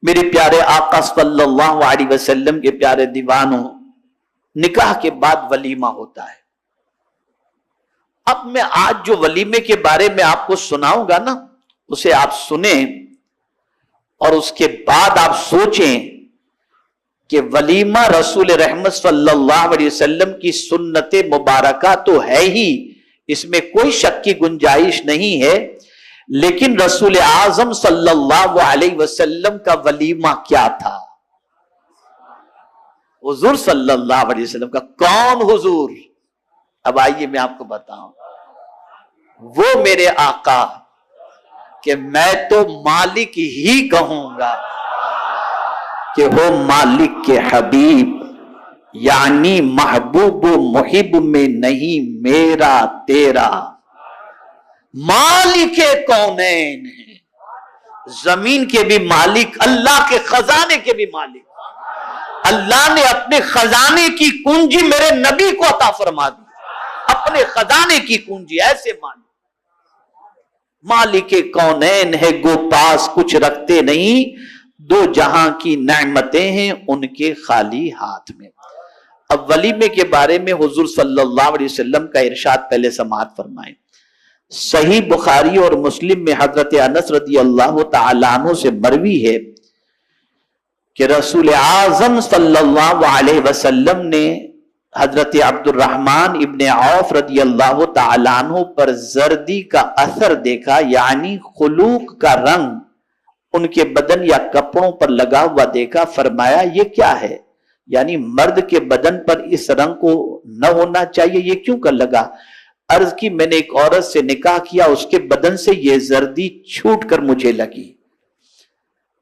میرے پیارے آقا صلی اللہ علیہ وسلم کے پیارے دیوانوں، نکاح کے بعد ولیمہ ہوتا ہے۔ اب میں آج جو ولیمے کے بارے میں آپ کو سناؤں گا نا، اسے آپ سنیں اور اس کے بعد آپ سوچیں کہ ولیمہ رسول رحمت صلی اللہ علیہ وسلم کی سنت مبارکہ تو ہے ہی، اس میں کوئی شک کی گنجائش نہیں ہے، لیکن رسول اعظم صلی اللہ علیہ وسلم کا ولیمہ کیا تھا؟ حضور صلی اللہ علیہ وسلم کا۔ کون حضور؟ اب آئیے میں آپ کو بتاؤں۔ وہ میرے آقا کہ میں تو مالک ہی کہوں گا کہ وہ مالک کے حبیب، یعنی محبوب و محب میں نہیں میرا تیرا، مالک کونین ہے، زمین کے بھی مالک، اللہ کے خزانے کے بھی مالک۔ اللہ نے اپنے خزانے کی کنجی میرے نبی کو عطا فرما دی، اپنے خزانے کی کنجی، ایسے مالک۔ مالک کونین ہے، گو پاس کچھ رکھتے نہیں، دو جہاں کی نعمتیں ہیں ان کے خالی ہاتھ میں۔ اب ولیمے کے بارے میں حضور صلی اللہ علیہ وسلم کا ارشاد پہلے سماعت فرمائیں۔ صحیح بخاری اور مسلم میں حضرت انس رضی اللہ تعالیٰ عنہ سے مروی ہے کہ رسول اعظم صلی اللہ علیہ وسلم نے حضرت عبد الرحمن ابن عوف رضی اللہ تعالیٰ عنہ پر زردی کا اثر دیکھا، یعنی خلوق کا رنگ ان کے بدن یا کپڑوں پر لگا ہوا دیکھا۔ فرمایا یہ کیا ہے؟ یعنی مرد کے بدن پر اس رنگ کو نہ ہونا چاہیے، یہ کیوں کر لگا؟ عرض کی میں نے ایک عورت سے نکاح کیا، اس کے بدن سے یہ زردی چھوٹ کر مجھے لگی۔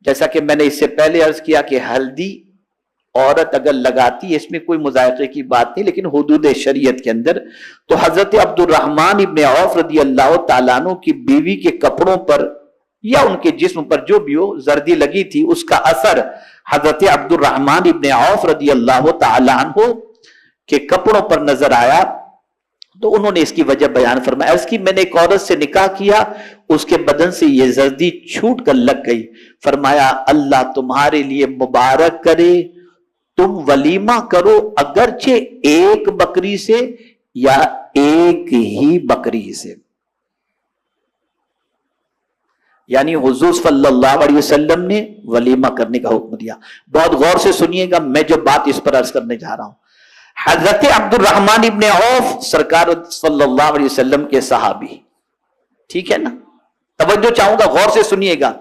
جیسا کہ میں نے اس سے پہلے عرض کیا کہ ہلدی عورت اگر لگاتی، اس میں کوئی مذائقے کی بات نہیں، لیکن حدود شریعت کے اندر۔ تو حضرت عبد الرحمن ابن عوف رضی اللہ تعالیٰ عنہ کی بیوی کے کپڑوں پر یا ان کے جسم پر جو بھی ہو زردی لگی تھی، اس کا اثر حضرت عبد الرحمن ابن عوف رضی اللہ تعالیٰ عنہ کے کپڑوں پر نظر آیا، تو انہوں نے اس کی وجہ بیان فرمایا۔ اس کی میں نے ایک عورت سے نکاح کیا، اس کے بدن سے یہ زردی چھوٹ کر لگ گئی۔ فرمایا اللہ تمہارے لیے مبارک کرے، تم ولیمہ کرو، اگرچہ ایک بکری سے یا ایک ہی بکری سے۔ یعنی حضور صلی اللہ علیہ وسلم نے ولیمہ کرنے کا حکم دیا۔ بہت غور سے سنیے گا، میں جو بات اس پر عرض کرنے جا رہا ہوں۔ حضرت عبد الرحمن ابن عوف سرکار صلی اللہ علیہ وسلم کے صحابی، ٹھیک ہے نا؟ توجہ چاہوں گا، غور سے سنیے گا۔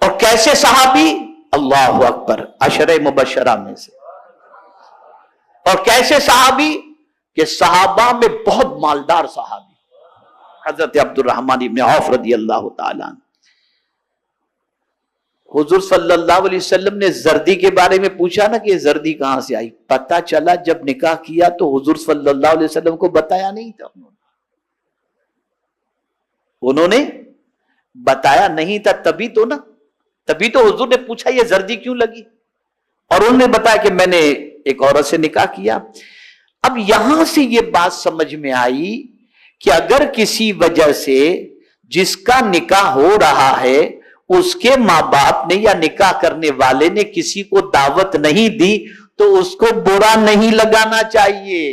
اور کیسے صحابی؟ اللہ اکبر، عشرہ مبشرہ میں سے۔ اور کیسے صحابی؟ کہ صحابہ میں بہت مالدار صحابی حضرت عبد الرحمن ابن عوف رضی اللہ تعالیٰ عنہ۔ حضور صلی اللہ علیہ وسلم نے زردی کے بارے میں پوچھا نا کہ یہ زردی کہاں سے آئی، پتہ چلا جب نکاح کیا تو حضور صلی اللہ علیہ وسلم کو بتایا نہیں تھا، انہوں نے بتایا نہیں تھا، تبھی تو حضور نے پوچھا یہ زردی کیوں لگی، اور انہوں نے بتایا کہ میں نے ایک عورت سے نکاح کیا۔ اب یہاں سے یہ بات سمجھ میں آئی کہ اگر کسی وجہ سے جس کا نکاح ہو رہا ہے اس کے ماں باپ نے یا نکاح کرنے والے نے کسی کو دعوت نہیں دی تو اس کو برا نہیں لگانا چاہیے۔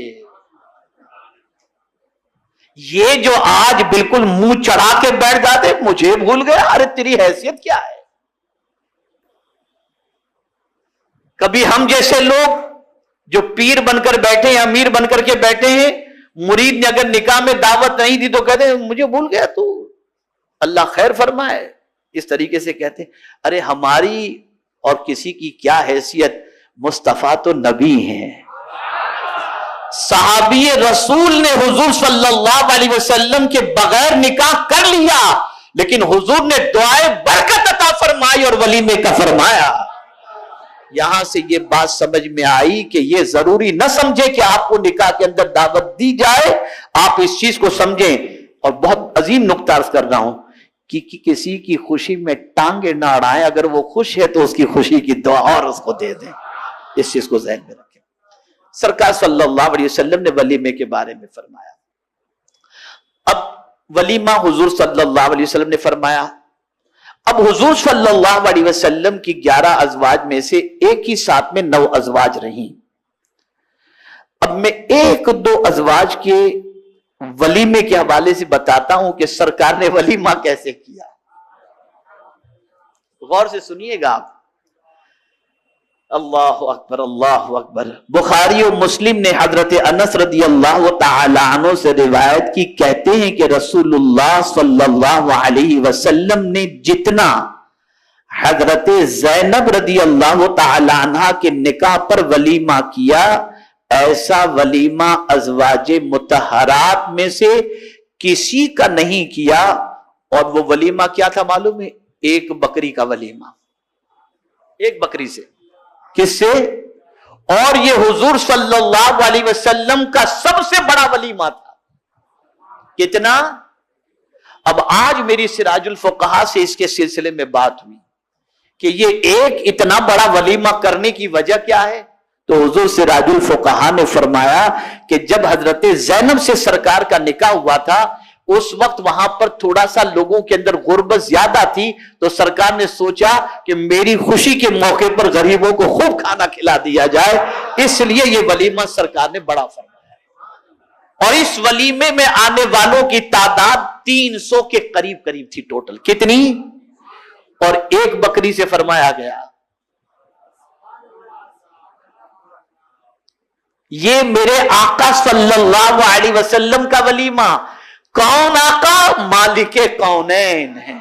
یہ جو آج بالکل منہ چڑھا کے بیٹھ جاتے، مجھے بھول گیا، ارے تیری حیثیت کیا ہے؟ کبھی ہم جیسے لوگ جو پیر بن کر بیٹھے ہیں، امیر بن کر کے بیٹھے ہیں، مرید نے اگر نکاح میں دعوت نہیں دی تو کہتے ہیں مجھے بھول گیا تو، اللہ خیر فرمائے، اس طریقے سے کہتے ہیں۔ ارے ہماری اور کسی کی کیا حیثیت، مصطفیٰ تو نبی ہیں، صحابی رسول نے حضور صلی اللہ علیہ وسلم کے بغیر نکاح کر لیا، لیکن حضور نے دعائے برکت عطا فرمائی اور ولیمے کا فرمایا۔ یہاں سے یہ بات سمجھ میں آئی کہ یہ ضروری نہ سمجھے کہ آپ کو نکاح کے اندر دعوت دی جائے، آپ اس چیز کو سمجھیں۔ اور بہت عظیم نکتہ عرض کر رہا ہوں کہ کسی کی خوشی میں ٹانگیں نہ اڑائیں، اگر وہ خوش ہے تو اس کی خوشی کی دعا اور اس کو دے دیں، اس چیز کو ذہن میں رکھیں۔ سرکار صلی اللہ علیہ وسلم نے ولیمے کے بارے میں فرمایا۔ اب ولیمہ حضور صلی اللہ علیہ وسلم نے فرمایا، اب حضور صلی اللہ علیہ وسلم کی 11 ازواج میں سے ایک ہی ساتھ میں 9 ازواج رہیں. اب میں 1-2 ازواج کے ولیمے کے حوالے سے بتاتا ہوں کہ سرکار نے ولیمہ کیسے کیا. غور سے سنیے گا آپ. اللہ اکبر اللہ اکبر. بخاری و مسلم نے حضرت انس رضی اللہ تعالی عنہ سے روایت کی، کہتے ہیں کہ رسول اللہ صلی اللہ علیہ وسلم نے جتنا حضرت زینب رضی اللہ تعالی عنہ کے نکاح پر ولیمہ کیا، ایسا ولیمہ ازواج مطہرات میں سے کسی کا نہیں کیا. اور وہ ولیمہ کیا تھا معلوم ہے؟ 1 بکری کا ولیمہ. 1 بکری سے. کس سے؟ اور یہ حضور صلی اللہ علیہ وسلم کا سب سے بڑا ولیمہ تھا. کتنا؟ اب آج میری سراج الفقہا سے اس کے سلسلے میں بات ہوئی کہ یہ ایک اتنا بڑا ولیمہ کرنے کی وجہ کیا ہے. تو حضور سراج الفقہا نے فرمایا کہ جب حضرت زینب سے سرکار کا نکاح ہوا تھا، اس وقت وہاں پر تھوڑا سا لوگوں کے اندر غربت زیادہ تھی، تو سرکار نے سوچا کہ میری خوشی کے موقع پر غریبوں کو خوب کھانا کھلا دیا جائے، اس لیے یہ ولیمہ سرکار نے بڑا فرمایا. اور اس ولیمے میں آنے والوں کی تعداد 300 کے قریب تھی ٹوٹل. کتنی؟ اور 1 بکری سے فرمایا گیا. یہ میرے آقا صلی اللہ علیہ وسلم کا ولیمہ. کون آقا؟ مالک کونین ہے.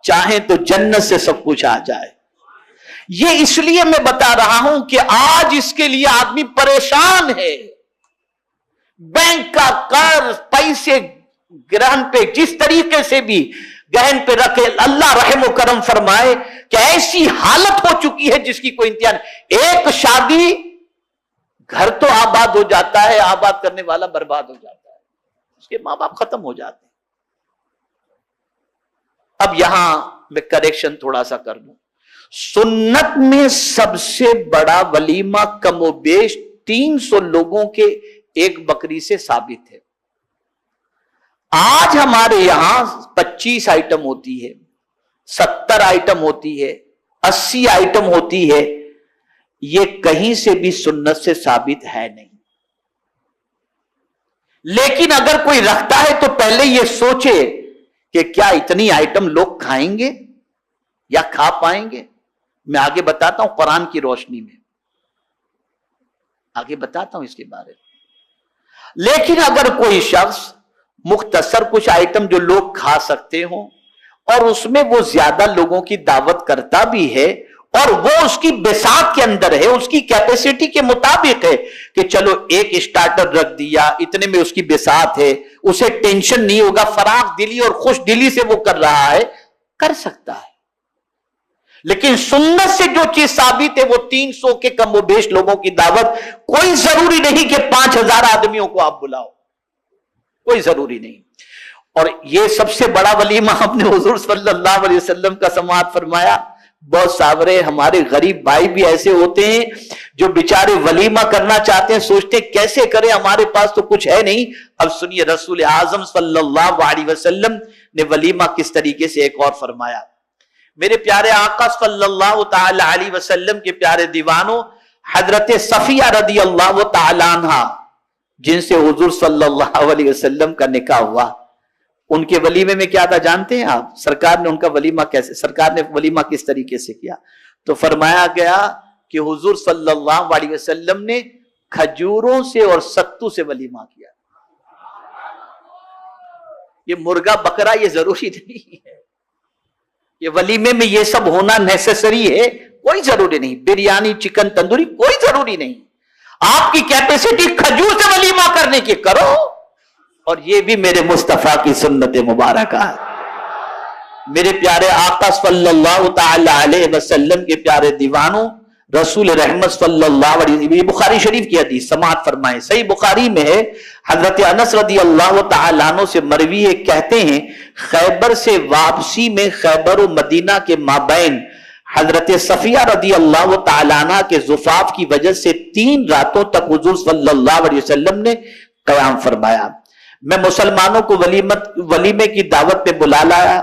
چاہیں تو جنت سے سب کچھ آ جائے. یہ اس لیے میں بتا رہا ہوں کہ آج اس کے لیے آدمی پریشان ہے. بینک کا قرض، پیسے گرہن پہ جس طریقے سے بھی گہن پہ رکھے، اللہ رحم و کرم فرمائے کہ ایسی حالت ہو چکی ہے جس کی کوئی انتہا نہیں. ایک شادی، گھر تو آباد ہو جاتا ہے، آباد کرنے والا برباد ہو جاتا ہے، اس کے ماں باپ ختم ہو جاتے ہیں. اب یہاں میں کریکشن تھوڑا سا کر دوں. سنت میں سب سے بڑا ولیمہ کم و بیش 300 لوگوں کے 1 بکری سے ثابت ہے. آج ہمارے یہاں 25 آئٹم ہوتی ہے، 70 آئٹم ہوتی ہے، 80 آئٹم ہوتی ہے. یہ کہیں سے بھی سنت سے ثابت ہے نہیں. لیکن اگر کوئی رکھتا ہے تو پہلے یہ سوچے کہ کیا اتنی آئٹم لوگ کھائیں گے یا کھا پائیں گے. میں آگے بتاتا ہوں قرآن کی روشنی میں، آگے بتاتا ہوں اس کے بارے میں. لیکن اگر کوئی شخص مختصر کچھ آئٹم جو لوگ کھا سکتے ہوں اور اس میں وہ زیادہ لوگوں کی دعوت کرتا بھی ہے اور وہ اس کی بساط کے اندر ہے، اس کی کیپیسٹی کے مطابق ہے کہ چلو 1 اسٹارٹر رکھ دیا، اتنے میں اس کی بساط ہے، اسے ٹینشن نہیں ہوگا، فراغ دلی اور خوش دلی سے وہ کر رہا ہے، کر سکتا ہے. لیکن سنت سے جو چیز ثابت ہے وہ 300 کے کم و بیش لوگوں کی دعوت. کوئی ضروری نہیں کہ 5000 آدمیوں کو آپ بلاؤ، کوئی ضروری نہیں. اور یہ سب سے بڑا ولیمہ اپنے حضور صلی اللہ علیہ وسلم کا سماعت فرمایا. بہت ساورے ہمارے غریب بھائی بھی ایسے ہوتے ہیں جو بیچارے ولیمہ کرنا چاہتے ہیں، سوچتے ہیں کیسے کریں، ہمارے پاس تو کچھ ہے نہیں. اب سنیے رسول اعظم صلی اللہ علیہ وسلم نے ولیمہ کس طریقے سے ایک اور فرمایا. میرے پیارے آقا صلی اللہ تعالی علیہ وسلم کے پیارے دیوانوں، حضرت صفیہ رضی اللہ تعالی عنہ جن سے حضور صلی اللہ علیہ وسلم کا نکاح ہوا، ان کے ولیمے میں کیا تھا جانتے ہیں آپ؟ سرکار نے ان کا ولیمہ سرکار نے ولیمہ کس طریقے سے کیا؟ تو فرمایا گیا کہ حضور صلی اللہ علیہ وسلم نے کھجوروں سے اور ستو سے ولیمہ کیا. یہ مرغا بکرا یہ ضروری نہیں ہے، یہ ولیمے میں یہ سب ہونا نیسیسری ہے، کوئی ضروری نہیں. بریانی، چکن تندوری کوئی ضروری نہیں. آپ کی کیپیسٹی کھجور سے ولیمہ کرنے کی کرو. اور یہ بھی میرے مصطفیٰ کی سنت مبارکہ ہے. میرے پیارے آقا صلی اللہ تعالی علیہ وسلم کے پیارے دیوانوں، رسول رحمت صلی اللہ علیہ وسلم، یہ بخاری شریف کی حدیث سماعت فرمائیں. صحیح بخاری میں ہے، حضرت انس رضی اللہ تعالی عنہ سے مروی ہے، کہتے ہیں خیبر سے واپسی میں خیبر و مدینہ کے مابین حضرت صفیہ رضی اللہ تعالی عنہ کے زفاف کی وجہ سے 3 راتوں تک حضور صلی اللہ علیہ وسلم نے قیام فرمایا. میں مسلمانوں کو ولیمے کی دعوت پہ بلا لایا.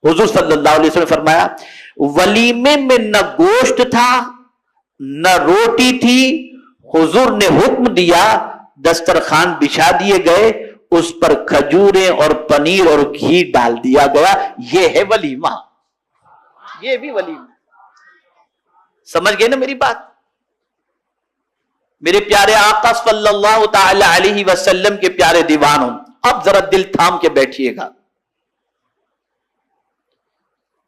حضور صلی اللہ علیہ وسلم نے فرمایا ولیمے میں نہ گوشت تھا نہ روٹی تھی، حضور نے حکم دیا دسترخوان بچھا دیے گئے، اس پر کھجوریں اور پنیر اور گھی ڈال دیا گیا، یہ ہے ولیمہ، یہ بھی ولیمہ۔ سمجھ گئے نا میری بات؟ میرے پیارے آقا صلی اللہ تعالی علیہ وسلم کے پیارے دیوانوں، اب ذرا دل تھام کے بیٹھیے گا،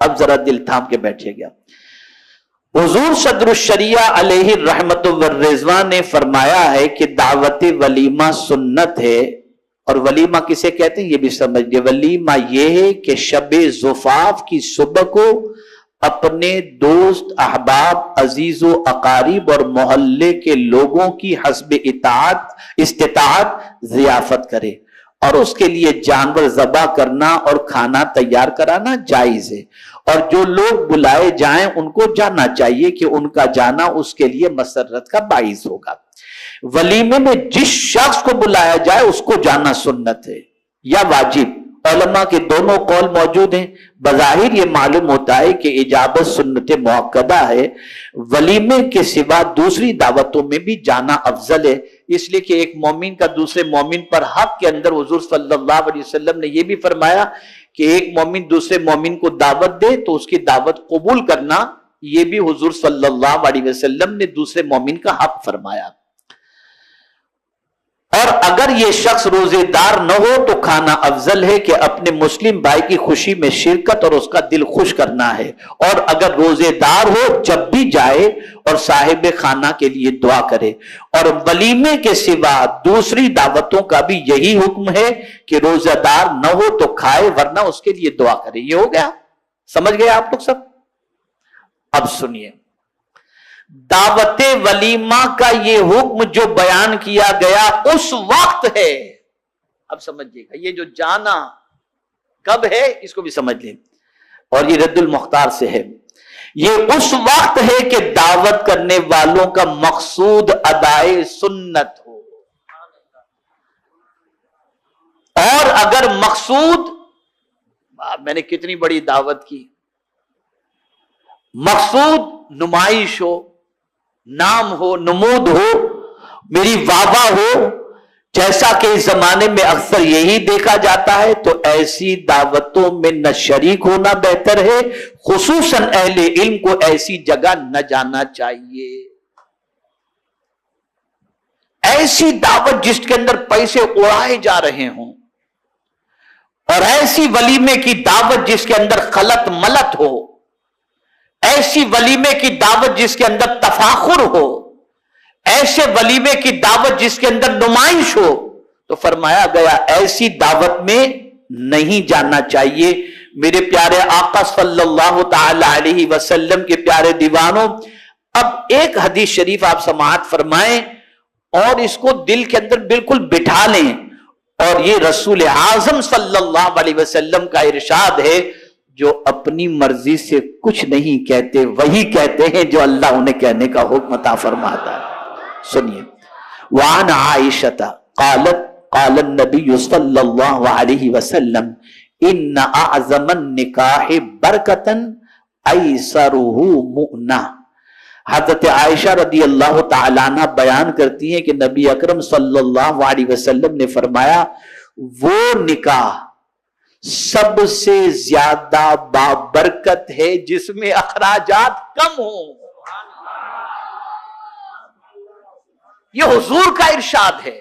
اب ذرا دل تھام کے بیٹھیے گا۔ حضور صدر الشریعہ علیہ الرحمت والرضوان نے فرمایا ہے کہ دعوت ولیمہ سنت ہے، اور ولیمہ کسے کہتے ہیں یہ بھی سمجھ گئے۔ ولیمہ یہ ہے کہ شب زفاف کی صبح کو اپنے دوست، احباب، عزیز و اقارب اور محلے کے لوگوں کی حسب استطاعت ضیافت کرے، اور اس کے لیے جانور ذبح کرنا اور کھانا تیار کرانا جائز ہے، اور جو لوگ بلائے جائیں ان کو جاننا چاہیے کہ ان کا جانا اس کے لیے مسرت کا باعث ہوگا۔ ولیمے میں جس شخص کو بلایا جائے اس کو جانا سنت ہے یا واجب، علماء کے دونوں قول موجود ہیں۔ بظاہر یہ معلوم ہوتا ہے کہ اجابت سنت مؤکدہ ہے، ولیمے کے سوا دوسری دعوتوں میں بھی جانا افضل ہے، اس لیے کہ ایک مومن کا دوسرے مومن پر حق کے اندر حضور صلی اللہ علیہ وسلم نے یہ بھی فرمایا کہ ایک مومن دوسرے مومن کو دعوت دے تو اس کی دعوت قبول کرنا، یہ بھی حضور صلی اللہ علیہ وسلم نے دوسرے مومن کا حق فرمایا۔ اور اگر یہ شخص روزے دار نہ ہو تو کھانا افضل ہے کہ اپنے مسلم بھائی کی خوشی میں شرکت اور اس کا دل خوش کرنا ہے، اور اگر روزے دار ہو جب بھی جائے اور صاحب خانہ کے لیے دعا کرے۔ اور ولیمے کے سوا دوسری دعوتوں کا بھی یہی حکم ہے کہ روزہ دار نہ ہو تو کھائے، ورنہ اس کے لیے دعا کرے۔ یہ ہو گیا، سمجھ گئے آپ لوگ سب؟ اب سنیے، دعوت ولیمہ کا یہ حکم جو بیان کیا گیا اس وقت ہے، اب سمجھئے گا، یہ جو جانا کب ہے اس کو بھی سمجھ لیں، اور یہ رد المختار سے ہے۔ یہ اس وقت ہے کہ دعوت کرنے والوں کا مقصود ادائے سنت ہو، اور اگر مقصود، میں نے کتنی بڑی دعوت کی، مقصود نمائش ہو، نام ہو، نمود ہو، میری واہ ہو، جیسا کہ اس زمانے میں اکثر یہی دیکھا جاتا ہے، تو ایسی دعوتوں میں نہ شریک ہونا بہتر ہے، خصوصاً اہل علم کو ایسی جگہ نہ جانا چاہیے۔ ایسی دعوت جس کے اندر پیسے اڑائے جا رہے ہوں، اور ایسی ولیمے کی دعوت جس کے اندر خلط ملط ہو، ایسی ولیمے کی دعوت جس کے اندر تفاخر ہو، ایسے ولیمے کی دعوت جس کے اندر نمائش ہو، تو فرمایا گیا ایسی دعوت میں نہیں جانا چاہیے۔ میرے پیارے آقا صلی اللہ تعالی علیہ وسلم کے پیارے دیوانوں، اب ایک حدیث شریف آپ سماعت فرمائیں اور اس کو دل کے اندر بالکل بٹھا لیں، اور یہ رسول اعظم صلی اللہ علیہ وسلم کا ارشاد ہے، جو اپنی مرضی سے کچھ نہیں کہتے، وہی کہتے ہیں جو اللہ انہیں کہنے کا حکم عطا فرماتا ہے۔ سنیے، وعن عائشہ قالت قال النبی صلی اللہ علیہ وسلم ان اعظم النکاح برکتا ایسرہ مؤنہ۔ حضرت عائشہ رضی اللہ تعالیٰ عنہ بیان کرتی ہیں کہ نبی اکرم صلی اللہ علیہ وسلم نے فرمایا، وہ نکاح سب سے زیادہ بابرکت ہے جس میں اخراجات کم ہوں۔ یہ حضور کا ارشاد ہے۔